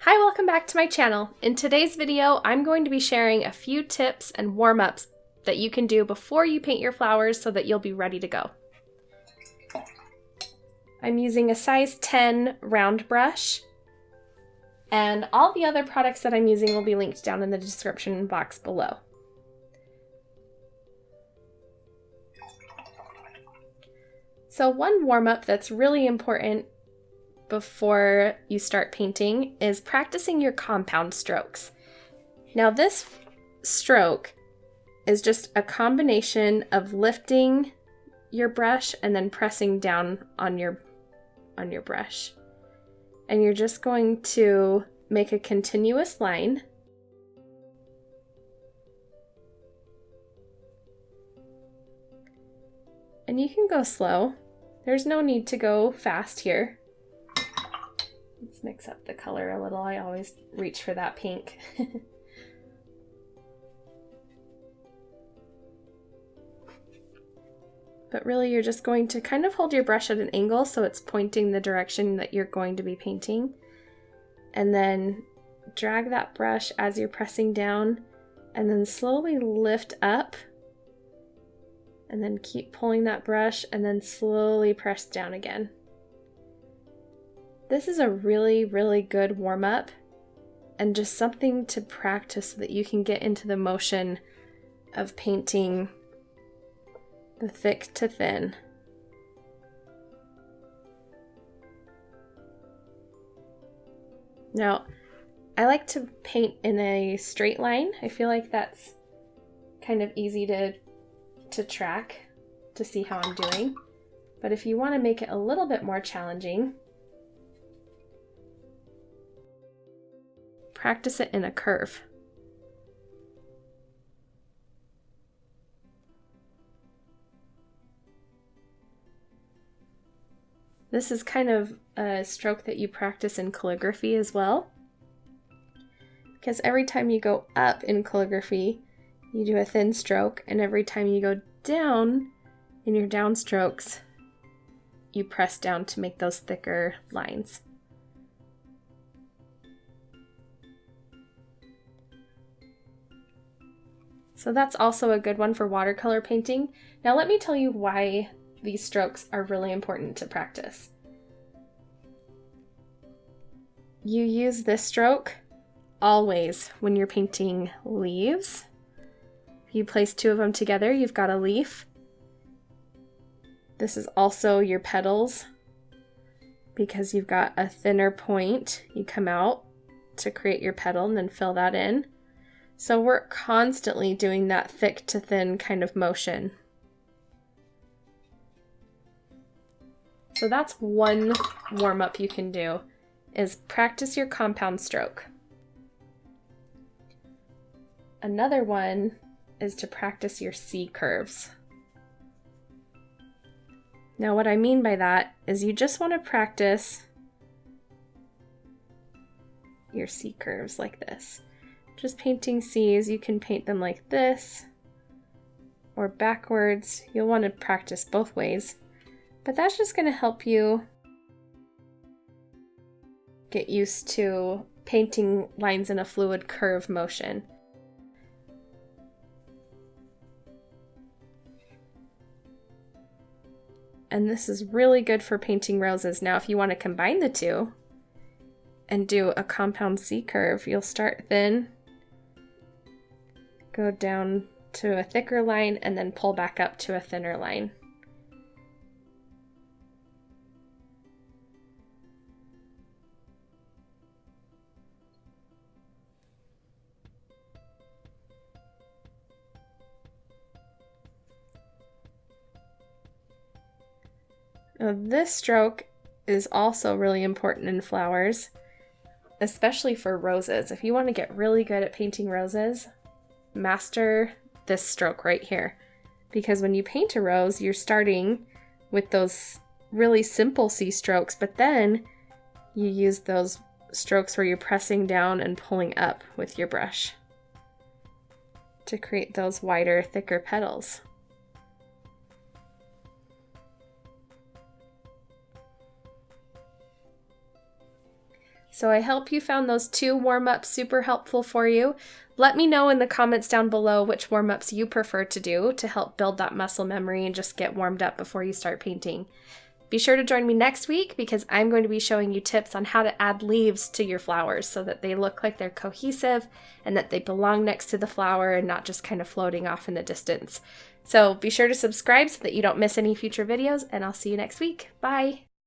Hi, welcome back to my channel. In today's video, I'm going to be sharing a few tips and warm-ups that you can do before you paint your flowers so that you'll be ready to go. I'm using a size 10 round brush, and all the other products that I'm using will be linked down in the description box below. So one warm-up that's really important before you start painting is practicing your compound strokes. Now this stroke is just a combination of lifting your brush and then pressing down on your brush. And you're just going to make a continuous line. And you can go slow. There's no need to go fast here. Let's mix up the color a little. I always reach for that pink. But really you're just going to kind of hold your brush at an angle so it's pointing the direction that you're going to be painting. And then drag that brush as you're pressing down and then slowly lift up. And then keep pulling that brush and then slowly press down again. This is a really, really good warm-up and just something to practice so that you can get into the motion of painting the thick to thin. Now, I like to paint in a straight line. I feel like that's kind of easy to track, to see how I'm doing. But if you want to make it a little bit more challenging, practice it in a curve. This is kind of a stroke that you practice in calligraphy as well, because every time you go up in calligraphy, you do a thin stroke, and every time you go down in your down strokes, you press down to make those thicker lines. So that's also a good one for watercolor painting. Now let me tell you why these strokes are really important to practice. You use this stroke always when you're painting leaves. If you place two of them together, you've got a leaf. This is also your petals because you've got a thinner point. You come out to create your petal and then fill that in. So we're constantly doing that thick to thin kind of motion. So that's one warm-up you can do, is practice your compound stroke. Another one is to practice your C curves. Now what I mean by that is you just want to practice your C curves like this. Just painting C's, you can paint them like this or backwards. You'll want to practice both ways, but that's just going to help you get used to painting lines in a fluid curve motion. And this is really good for painting roses. Now, if you want to combine the two and do a compound C curve, you'll start thin, go down to a thicker line, and then pull back up to a thinner line. Now, this stroke is also really important in flowers, especially for roses. If you want to get really good at painting roses, master this stroke right here, because when you paint a rose, you're starting with those really simple C strokes, but then you use those strokes where you're pressing down and pulling up with your brush to create those wider, thicker petals. So I hope you found those 2 warm-ups super helpful for you. Let me know in the comments down below which warm-ups you prefer to do to help build that muscle memory and just get warmed up before you start painting. Be sure to join me next week because I'm going to be showing you tips on how to add leaves to your flowers so that they look like they're cohesive and that they belong next to the flower and not just kind of floating off in the distance. So be sure to subscribe so that you don't miss any future videos, and I'll see you next week. Bye!